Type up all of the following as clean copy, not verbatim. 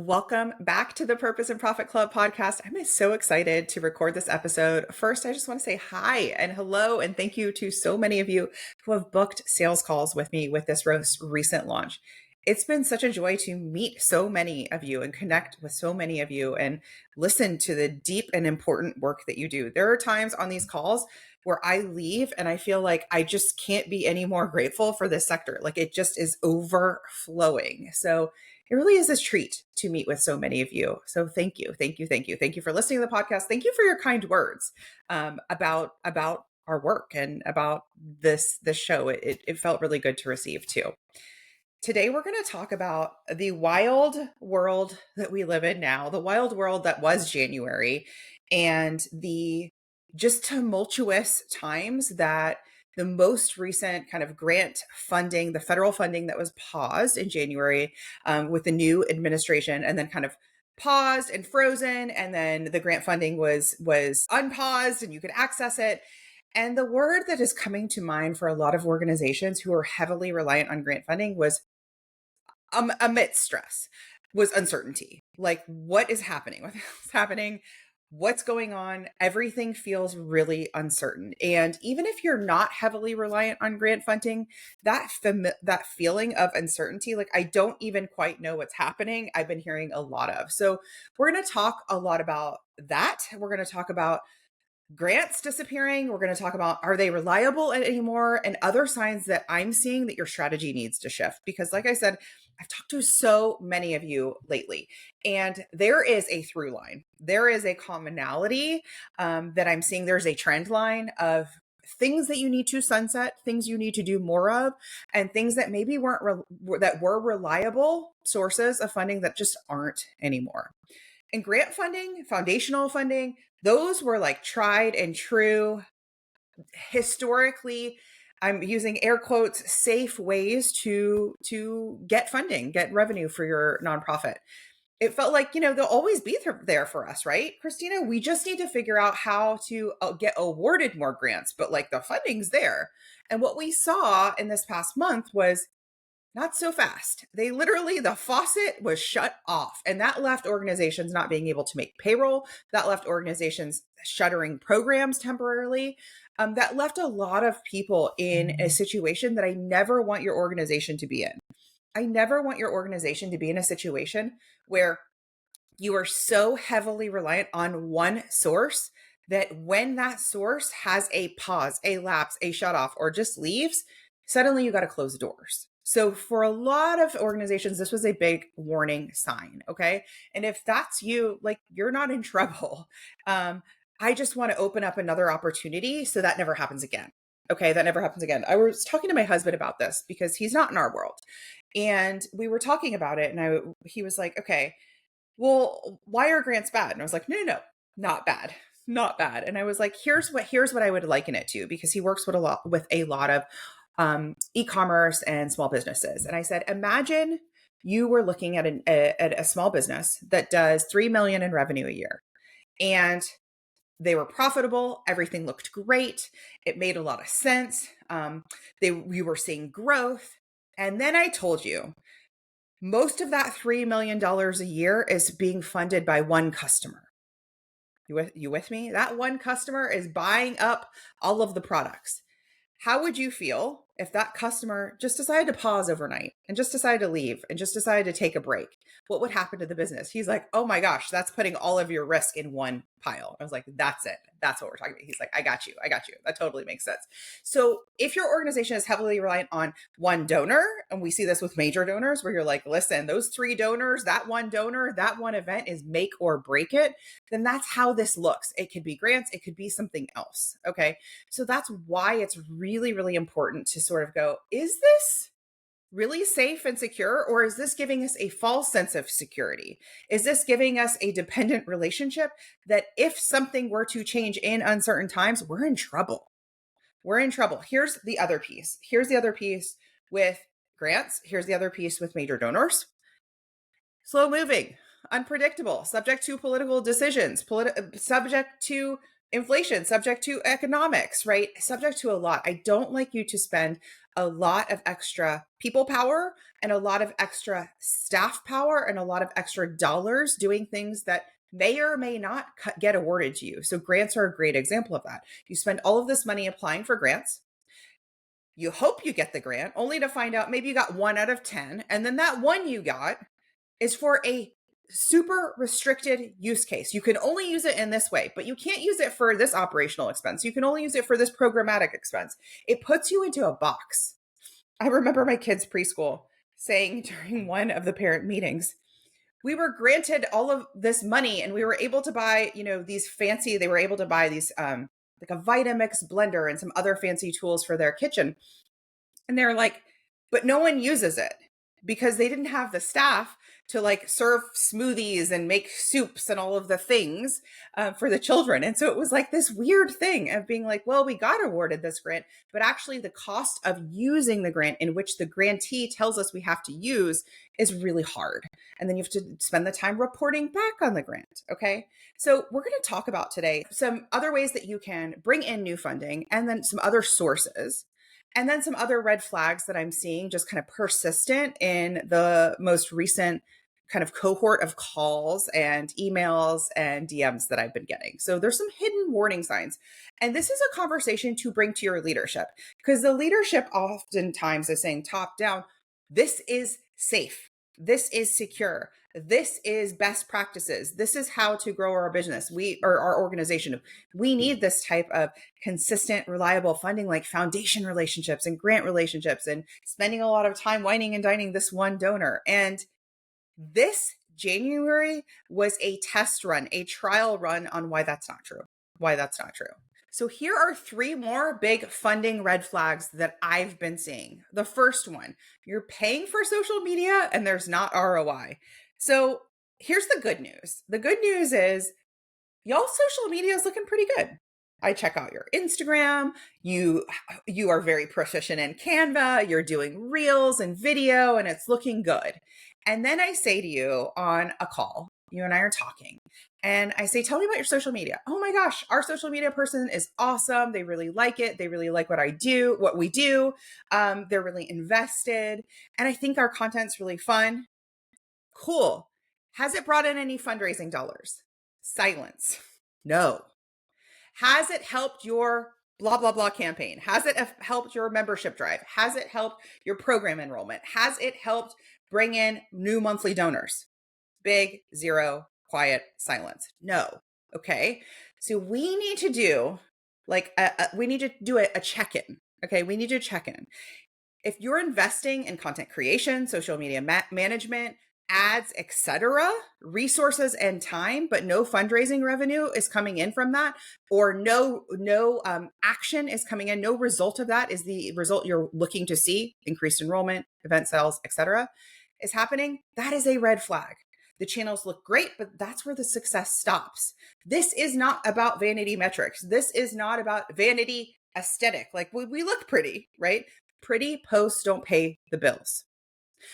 Welcome back to the Purpose and Profit Club podcast. I'm so excited to record this episode. First, I just want to say hi and hello, and thank you to so many of you who have booked sales calls with me with this recent launch. It's been such a joy to meet so many of you and connect with so many of you and listen to the deep and important work that you do. There are times on these calls where I leave and I feel like I just can't be any more grateful for this sector. Like it just is overflowing. So it really is this treat to meet with so many of you. So thank you, thank you, thank you, thank you for listening to the podcast. Thank you for your kind words about our work and about this show. It felt really good to receive too. Today we're going to talk about the wild world that we live in now, the wild world that was January, and the just tumultuous times that the most recent kind of grant funding, the federal funding that was paused in January with the new administration, and then kind of paused and frozen, and then the grant funding was unpaused and you could access it. And the word that is coming to mind for a lot of organizations who are heavily reliant on grant funding was amidst stress, was uncertainty. Like, what is happening? What's happening? What's going on? Everything feels really uncertain. And even if you're not heavily reliant on grant funding, that feeling of uncertainty, like I don't even quite know what's happening, I've been hearing a lot of. So we're going to talk a lot about that. We're going to talk about grants disappearing. We're going to talk about, are they reliable anymore? And other signs that I'm seeing that your strategy needs to shift. Because like I said, I've talked to so many of you lately, and there is a through line. There is a commonality that I'm seeing. There's a trend line of things that you need to sunset, things you need to do more of, and things that maybe that were reliable sources of funding that just aren't anymore. And grant funding, foundational funding, those were like tried and true, historically, I'm using air quotes, safe ways to get funding, get revenue for your nonprofit. It felt like, they'll always be there for us, right, Christina? We just need to figure out how to get awarded more grants, but like the funding's there. And what we saw in this past month was not so fast. The faucet was shut off, and that left organizations not being able to make payroll. That left organizations shuttering programs temporarily. That left a lot of people in a situation that I never want your organization to be in. I never want your organization to be in a situation where you are so heavily reliant on one source that when that source has a pause, a lapse, a shut off, or just leaves, suddenly you got to close doors. So for a lot of organizations, this was a big warning sign. Okay. And if that's you, like you're not in trouble. I just want to open up another opportunity so that never happens again. Okay. That never happens again. I was talking to my husband about this because he's not in our world. And we were talking about it. And he was like, okay, well, why are grants bad? And I was like, no, not bad. Not bad. And I was like, here's what I would liken it to, because he works with a lot of e-commerce and small businesses. And I said, imagine you were looking at a small business that does 3 million in revenue a year, and they were profitable. Everything looked great. It made a lot of sense. You were seeing growth. And then I told you, most of that $3 million a year is being funded by one customer. You with me? That one customer is buying up all of the products. How would you feel if that customer just decided to pause overnight and just decided to leave and just decided to take a break? What would happen to the business? He's like, oh my gosh, that's putting all of your risk in one pile. I was like, that's it. That's what we're talking about. He's like, I got you. That totally makes sense. So if your organization is heavily reliant on one donor, and we see this with major donors where you're like, listen, those 3 donors, that one donor, that one event is make or break it, then that's how this looks. It could be grants. It could be something else. Okay. So that's why it's really, really important to sort of go, is this really safe and secure, or is this giving us a false sense of security? Is this giving us a dependent relationship that if something were to change in uncertain times, we're in trouble? We're in trouble. Here's the other piece. With grants. Here's the other piece with major donors. Slow moving, unpredictable, subject to political decisions, subject to inflation, subject to economics, right? Subject to a lot. I don't like you to spend a lot of extra people power and a lot of extra staff power and a lot of extra dollars doing things that may or may not get awarded to you. So grants are a great example of that. You spend all of this money applying for grants. You hope you get the grant only to find out maybe you got 1 out of 10. And then that one you got is for a super restricted use case. You can only use it in this way, but you can't use it for this operational expense. You can only use it for this programmatic expense. It puts you into a box. I remember my kids' preschool saying during one of the parent meetings, we were granted all of this money and we were able to buy, these fancy, they were able to buy these, like a Vitamix blender and some other fancy tools for their kitchen. And they're like, but no one uses it because they didn't have the staff to like serve smoothies and make soups and all of the things for the children. And so it was like this weird thing of being like, well, we got awarded this grant, but actually the cost of using the grant in which the grantee tells us we have to use is really hard. And then you have to spend the time reporting back on the grant. Okay. So we're going to talk about today some other ways that you can bring in new funding and then some other sources. And then some other red flags that I'm seeing just kind of persistent in the most recent kind of cohort of calls and emails and DMs that I've been getting. So there's some hidden warning signs. And this is a conversation to bring to your leadership because the leadership oftentimes is saying top down, this is safe. This is secure. This is best practices. This is how to grow our business. Our organization. We need this type of consistent, reliable funding, like foundation relationships and grant relationships and spending a lot of time whining and dining this one donor. And this January was a test run, a trial run on why that's not true. So here are 3 more big funding red flags that I've been seeing. The first one, you're paying for social media and there's not ROI. So here's the good news. The good news is y'all social media is looking pretty good. I check out your Instagram. You are very proficient in Canva. You're doing reels and video and it's looking good. And then I say to you on a call, you and I are talking, and I say, tell me about your social media. Oh my gosh, our social media person is awesome. They really like it. They really like what we do. They're really invested. And I think our content's really fun. Cool. Has it brought in any fundraising dollars? Silence. No. Has it helped your blah, blah, blah campaign? Has it helped your membership drive? Has it helped your program enrollment? Has it helped bring in new monthly donors? Big, zero, quiet, silence. No. Okay. So we need to do a check-in. Okay. We need to check in. If you're investing in content creation, social media management, ads, etc., resources and time, but no fundraising revenue is coming in from that, or no action is coming in, no result of that is the result you're looking to see, increased enrollment, event sales, etc., is happening, that is a red flag. The channels look great, but that's where the success stops. This is not about vanity metrics. This is not about vanity aesthetic. Like we look pretty, right? Pretty posts don't pay the bills.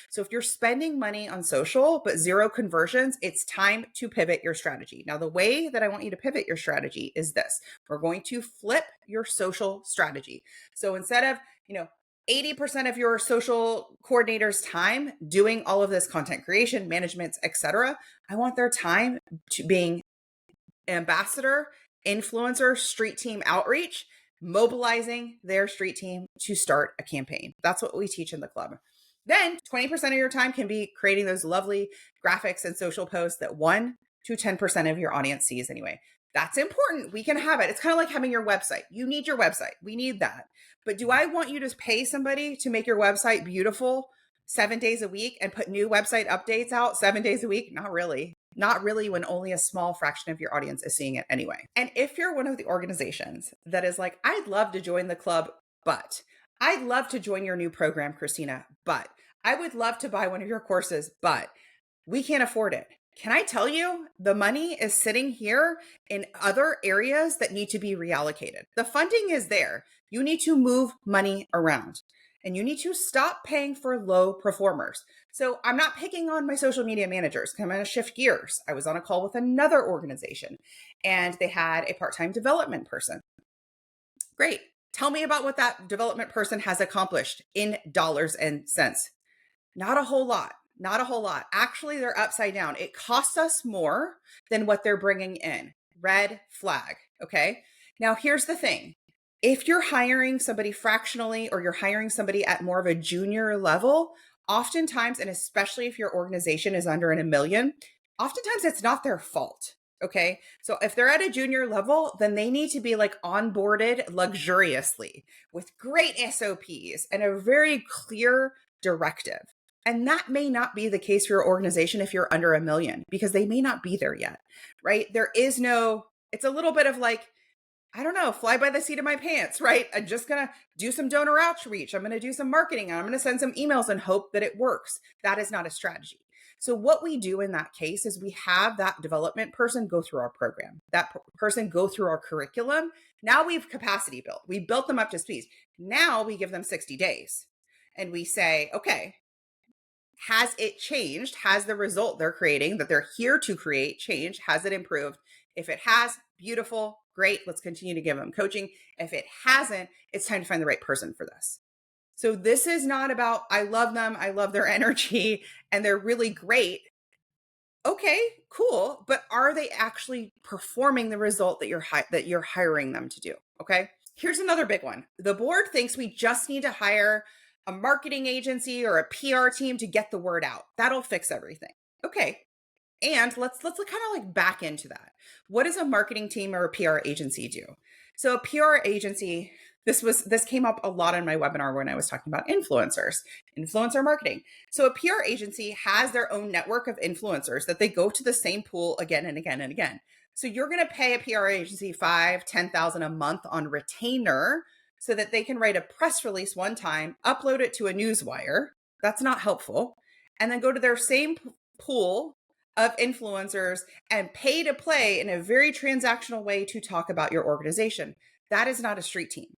So if you're spending money on social, but zero conversions, it's time to pivot your strategy. Now, the way that I want you to pivot your strategy is this. We're going to flip your social strategy. So instead of, 80% of your social coordinator's time doing all of this content creation, management, etc., I want their time to being ambassador, influencer, street team outreach, mobilizing their street team to start a campaign. That's what we teach in the club. Then 20% of your time can be creating those lovely graphics and social posts that 1 to 10% of your audience sees anyway. That's important. We can have it. It's kind of like having your website. You need your website. We need that. But do I want you to pay somebody to make your website beautiful 7 days a week and put new website updates out 7 days a week? Not really. Not really, when only a small fraction of your audience is seeing it anyway. And if you're one of the organizations that is like, I'd love to join the club, but I'd love to join your new program, Christina, but I would love to buy one of your courses, but we can't afford it. Can I tell you, the money is sitting here in other areas that need to be reallocated. The funding is there. You need to move money around. and you need to stop paying for low performers. So I'm not picking on my social media managers. I'm going to shift gears. I was on a call with another organization and they had a part-time development person. Great. Tell me about what that development person has accomplished in dollars and cents. Not a whole lot. Not a whole lot. Actually, they're upside down. It costs us more than what they're bringing in. Red flag. Okay. Now, here's the thing. If you're hiring somebody fractionally or you're hiring somebody at more of a junior level, oftentimes, and especially if your organization is under $1 million, oftentimes it's not their fault. Okay. So if they're at a junior level, then they need to be like onboarded luxuriously with great SOPs and a very clear directive. And that may not be the case for your organization if you're under $1 million, because they may not be there yet, right? There is no, it's a little bit of like, I don't know, fly by the seat of my pants, right? I'm just going to do some donor outreach. I'm going to do some marketing. I'm going to send some emails and hope that it works. That is not a strategy. So what we do in that case is we have that development person go through our program, that person go through our curriculum. Now we've capacity built. We built them up to speed. Now we give them 60 days and we say, okay, has it changed? Has the result they're creating that they're here to create changed? Has it improved? If it has, beautiful, great. Let's continue to give them coaching. If it hasn't, it's time to find the right person for this. So this is not about, I love them, I love their energy, and they're really great. Okay, cool. But are they actually performing the result that you're hiring them to do? Okay. Here's another big one. The board thinks we just need to hire a marketing agency or a PR team to get the word out. That'll fix everything. Okay. And let's kind of like back into that. What does a marketing team or a PR agency do? So a PR agency, this came up a lot in my webinar when I was talking about influencer marketing. So a PR agency has their own network of influencers that they go to the same pool again and again and again. So you're going to pay a PR agency $5,000-$10,000 a month on retainer so that they can write a press release one time, upload it to a newswire. That's not helpful. And then go to their same pool of influencers and pay to play in a very transactional way to talk about your organization. That is not a street team.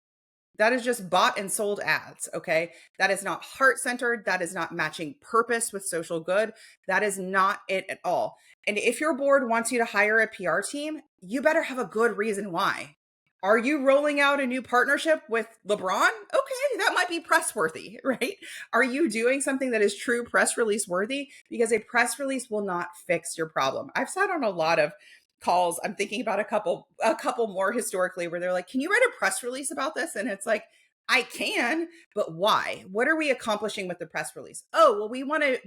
That is just bought and sold ads. Okay. That is not heart-centered. That is not matching purpose with social good. That is not it at all. And if your board wants you to hire a PR team, you better have a good reason why. Are you rolling out a new partnership with LeBron? Okay, that might be press worthy, right? Are you doing something that is true press release worthy? Because a press release will not fix your problem. I've sat on a lot of calls. I'm thinking about a couple more historically where they're like, "Can you write a press release about this?" And it's like, I can, but why? What are we accomplishing with the press release? Oh, well, we want to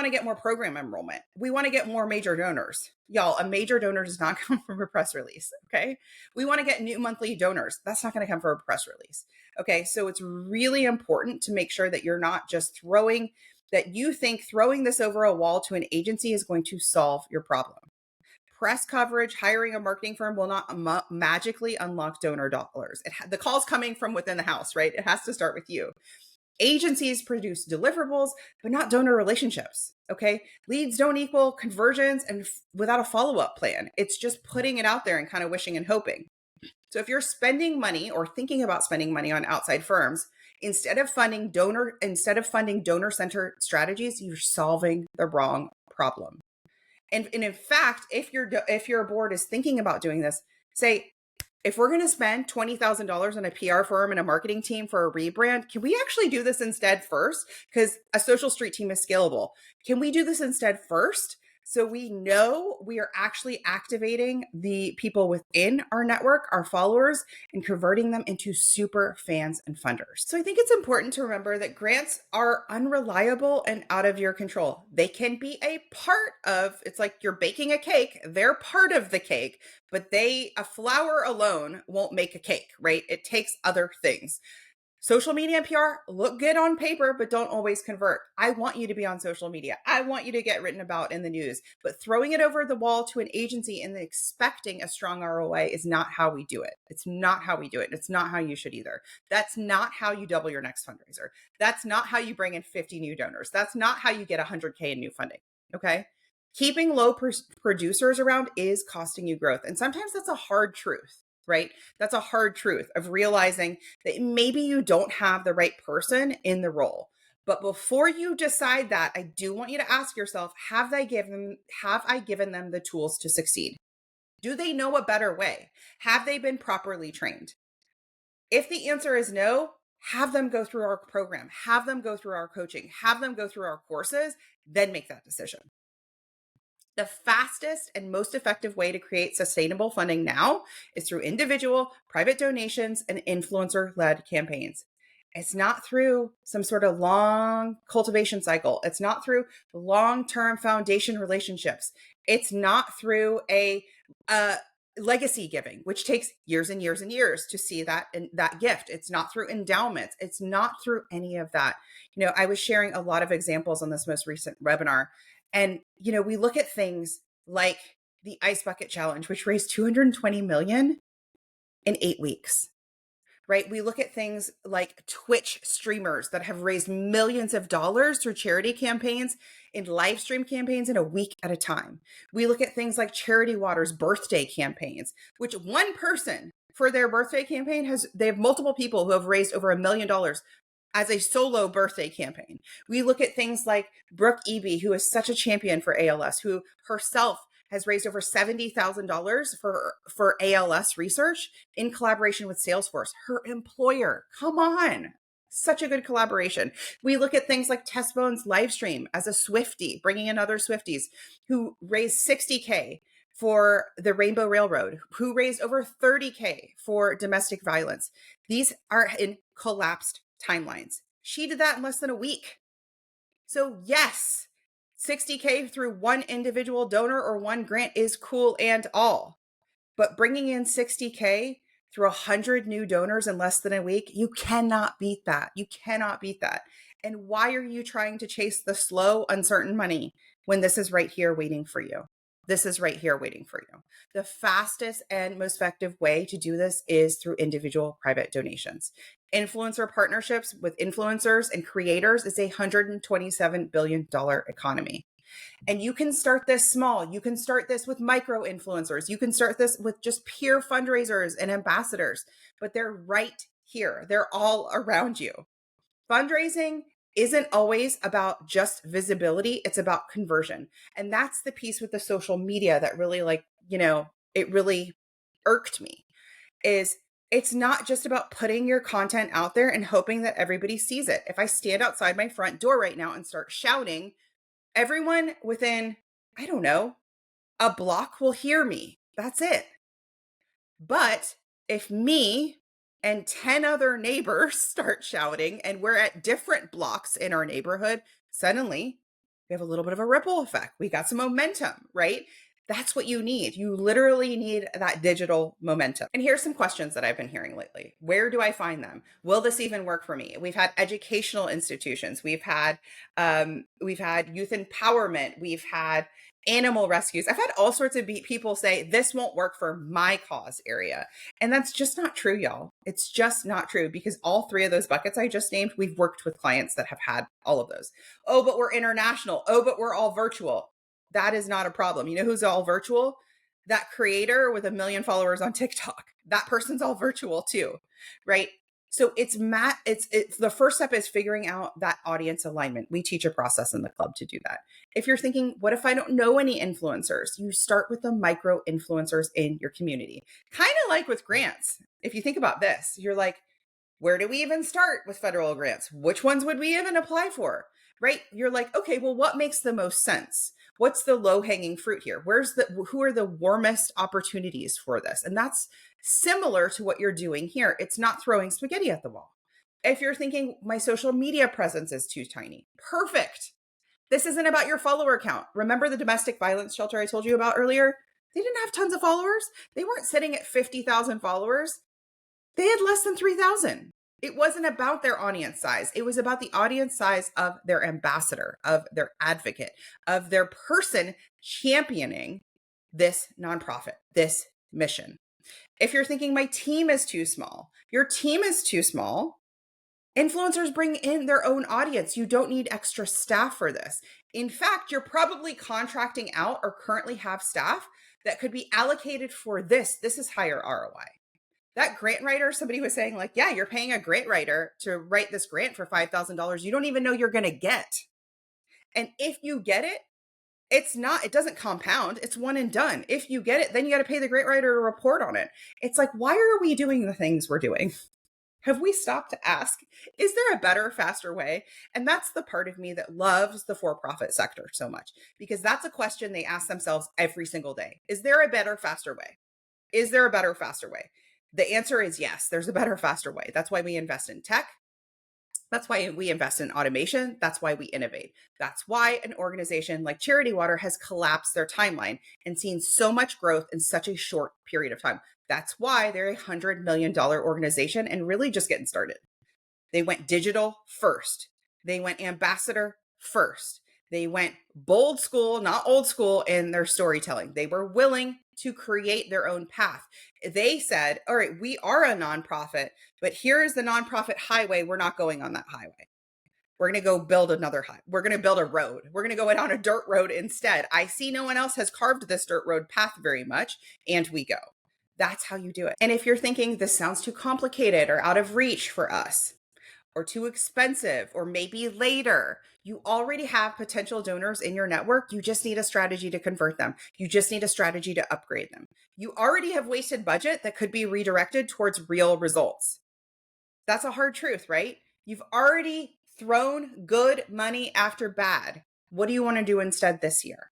get more program enrollment. We want to get more major donors. Y'all, a major donor does not come from a press release. Okay. We want to get new monthly donors. That's not going to come from a press release. Okay. So it's really important to make sure that you're not just throwing this over a wall to an agency is going to solve your problem. Press coverage, hiring a marketing firm will not magically unlock donor dollars. The call's coming from within the house, right? It has to start with you. Agencies produce deliverables, but not donor relationships. Okay. Leads don't equal conversions and without a follow-up plan. It's just putting it out there and kind of wishing and hoping. So if you're spending money or thinking about spending money on outside firms, instead of funding donor-centered strategies, you're solving the wrong problem. And in fact, if your board is thinking about doing this, say, if we're going to spend $20,000 on a PR firm and a marketing team for a rebrand, can we actually do this instead first? Because a social street team is scalable. Can we do this instead first? So we know we are actually activating the people within our network, our followers, and converting them into super fans and funders. So I think it's important to remember that grants are unreliable and out of your control. They can be a part of, it's like you're baking a cake. They're part of the cake, but a flour alone won't make a cake, right? It takes other things. Social media and PR look good on paper, but don't always convert. I want you to be on social media. I want you to get written about in the news, but throwing it over the wall to an agency and expecting a strong ROI is not how we do it. It's not how we do it. It's not how you should either. That's not how you double your next fundraiser. That's not how you bring in 50 new donors. That's not how you get 100K in new funding. Okay. Keeping low producers around is costing you growth. And sometimes that's a hard truth. right? That's a hard truth of realizing that maybe you don't have the right person in the role. But before you decide that, I do want you to ask yourself, have I given them the tools to succeed? Do they know a better way? Have they been properly trained? If the answer is no, have them go through our program, have them go through our coaching, have them go through our courses, then make that decision. The fastest and most effective way to create sustainable funding now is through individual, private donations, and influencer led campaigns. It's not through some sort of long cultivation cycle. It's not through long term foundation relationships. It's not through a legacy giving, which takes years and years and years to see that gift. It's not through endowments. It's not through any of that. I was sharing a lot of examples on this most recent webinar, and, we look at things like the Ice Bucket Challenge, which raised 220 million in 8 weeks, right? We look at things like Twitch streamers that have raised millions of dollars through charity campaigns in live stream campaigns in a week at a time. We look at things like Charity Water's birthday campaigns, which one person for their birthday campaign they have multiple people who have raised over $1 million as a solo birthday campaign. We look at things like Brooke Eby, who is such a champion for ALS, who herself has raised over $70,000 for ALS research in collaboration with Salesforce, her employer. Come on. Such a good collaboration. We look at things like Tessbone's live stream as a Swiftie, bringing in other Swifties who raised $60K for the Rainbow Railroad, who raised over $30K for domestic violence. These are in collapsed timelines. She did that in less than a week. So yes, $60K through one individual donor or one grant is cool and all, but bringing in $60K through 100 new donors in less than a week, you cannot beat that. You cannot beat that. And why are you trying to chase the slow, uncertain money when this is right here waiting for you? This is right here waiting for you. The fastest and most effective way to do this is through individual private donations. Influencer partnerships with influencers and creators is a $127 billion economy. And you can start this small. You can start this with micro influencers. You can start this with just peer fundraisers and ambassadors, but they're right here. They're all around you. Fundraising isn't always about just visibility. It's about conversion. And that's the piece with the social media that really it really irked me is it's not just about putting your content out there and hoping that everybody sees it. If I stand outside my front door right now and start shouting, everyone within, I don't know, a block will hear me. That's it. But if me and 10 other neighbors start shouting and we're at different blocks in our neighborhood, suddenly we have a little bit of a ripple effect. We got some momentum, right? That's what you need. You literally need that digital momentum. And here's some questions that I've been hearing lately. Where do I find them? Will this even work for me? We've had educational institutions. We've had youth empowerment. We've had animal rescues. I've had all sorts of people say this won't work for my cause area. And that's just not true, y'all. It's just not true because all three of those buckets I just named, we've worked with clients that have had all of those. Oh, but we're international. Oh, but we're all virtual. That is not a problem. You know who's all virtual? That creator with 1 million followers on TikTok. That person's all virtual too, right? So it's the first step is figuring out that audience alignment. We teach a process in the club to do that. If you're thinking, what if I don't know any influencers? You start with the micro influencers in your community. Kind of like with grants. If you think about this, you're like, where do we even start with federal grants? Which ones would we even apply for? Right? You're like, okay, well, what makes the most sense? What's the low hanging fruit here? Who are the warmest opportunities for this? And that's similar to what you're doing here. It's not throwing spaghetti at the wall. If you're thinking my social media presence is too tiny, perfect. This isn't about your follower count. Remember the domestic violence shelter I told you about earlier? They didn't have tons of followers. They weren't sitting at 50,000 followers. They had less than 3,000. It wasn't about their audience size. It was about the audience size of their ambassador, of their advocate, of their person championing this nonprofit, this mission. If you're thinking my team is too small, your team is too small. Influencers bring in their own audience. You don't need extra staff for this. In fact, you're probably contracting out or currently have staff that could be allocated for this. This is higher ROI. That grant writer, somebody was saying like, yeah, you're paying a grant writer to write this grant for $5,000. You don't even know you're going to get. And if you get it, it doesn't compound. It's one and done. If you get it, then you got to pay the grant writer to report on it. It's like, why are we doing the things we're doing? Have we stopped to ask, is there a better, faster way? And that's the part of me that loves the for-profit sector so much, because that's a question they ask themselves every single day. Is there a better, faster way? Is there a better, faster way? The answer is yes, there's a better, faster way. That's why we invest in tech. That's why we invest in automation. That's why we innovate. That's why an organization like Charity Water has collapsed their timeline and seen so much growth in such a short period of time. That's why they're a $100 million organization and really just getting started. They went digital first. They went ambassador first. They went bold school, not old school in their storytelling. They were willing to create their own path. They said, all right, we are a nonprofit, but here's the nonprofit highway. We're not going on that highway. We're going to go build another highway. We're going to build a road. We're going to go on a dirt road instead. I see no one else has carved this dirt road path very much, and we go. That's how you do it. And if you're thinking this sounds too complicated or out of reach for us, or too expensive, or maybe later, you already have potential donors in your network. You just need a strategy to convert them. You just need a strategy to upgrade them. You already have wasted budget that could be redirected towards real results. That's a hard truth, right? You've already thrown good money after bad. What do you want to do instead this year?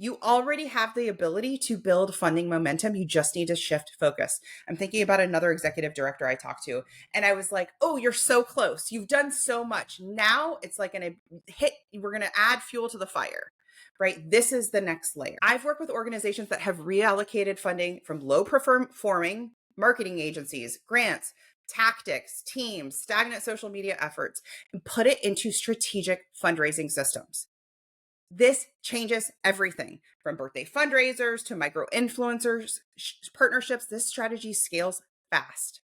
You already have the ability to build funding momentum. You just need to shift focus. I'm thinking about another executive director I talked to, and I was like, oh, you're so close. You've done so much. Now it's like we're going to add fuel to the fire, right? This is the next layer. I've worked with organizations that have reallocated funding from low performing marketing agencies, grants, tactics, teams, stagnant social media efforts, and put it into strategic fundraising systems. This changes everything from birthday fundraisers to micro influencers, partnerships. This strategy scales fast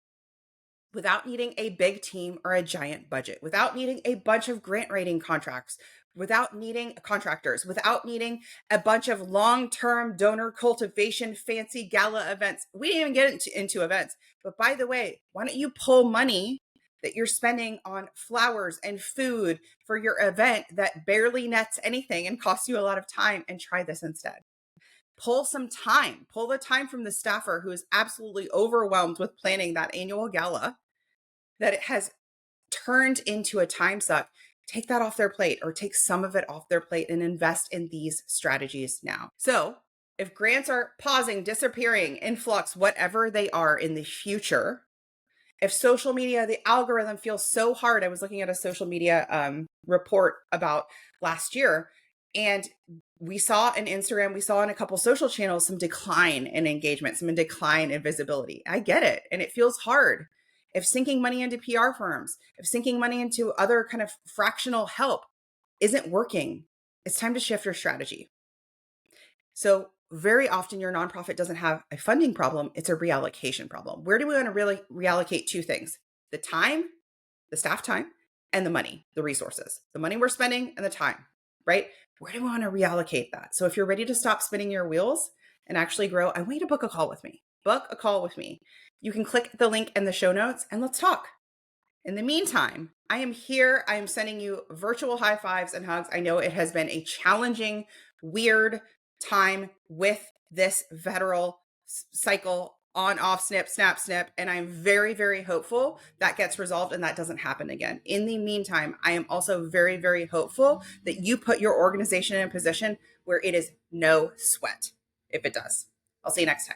without needing a big team or a giant budget, without needing a bunch of grant writing contracts, without needing contractors, without needing a bunch of long-term donor cultivation, fancy gala events. We didn't even get into events. But by the way, why don't you pull money that you're spending on flowers and food for your event that barely nets anything and costs you a lot of time, and try this instead? Pull the time from the staffer who is absolutely overwhelmed with planning that annual gala that it has turned into a time suck. Take that off their plate, or take some of it off their plate, and invest in these strategies now. So if grants are pausing, disappearing, influx, whatever they are in the future, if social media, the algorithm feels so hard. I was looking at a social media report about last year, and we saw in Instagram, we saw in a couple social channels, some decline in engagement, some decline in visibility. I get it. And it feels hard. If sinking money into PR firms, if sinking money into other kind of fractional help isn't working, it's time to shift your strategy. So very often your nonprofit doesn't have a funding problem, it's a reallocation problem. Where do we want to really reallocate two things? The time, the staff time, and the money, the resources, the money we're spending and the time, right? Where do we want to reallocate that? So if you're ready to stop spinning your wheels and actually grow, I want you to book a call with me. Book a call with me. You can click the link in the show notes and let's talk. In the meantime, I am here. I am sending you virtual high fives and hugs. I know it has been a challenging, weird time with this federal cycle on, off, snip, snap, snip. And I'm very, very hopeful that gets resolved and that doesn't happen again. In the meantime, I am also very, very hopeful that you put your organization in a position where it is no sweat if it does. I'll see you next time.